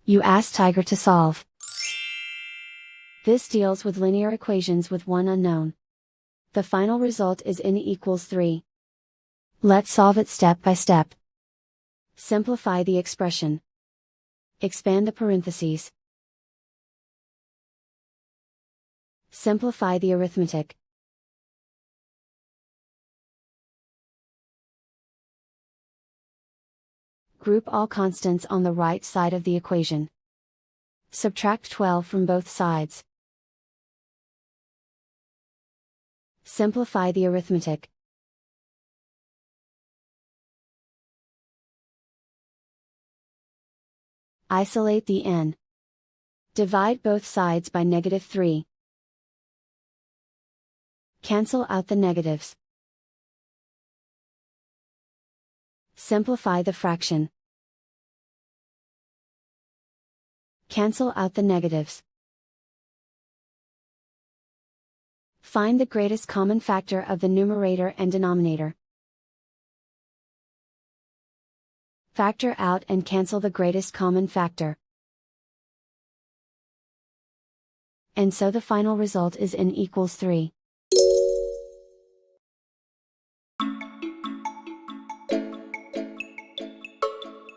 You ask Tiger to solve. This deals with linear equations with one unknown. The final result is n equals 3. Let's solve it step by step. Simplify the expression. Expand the parentheses. Simplify the arithmetic. Group all constants on the right side of the equation. Subtract 12 from both sides. Simplify the arithmetic. Isolate the n. Divide both sides by -3. Cancel out the negatives. Simplify the fraction. Cancel out the negatives. Find the greatest common factor of the numerator and denominator. Factor out and cancel the greatest common factor. And so the final result is n equals 3.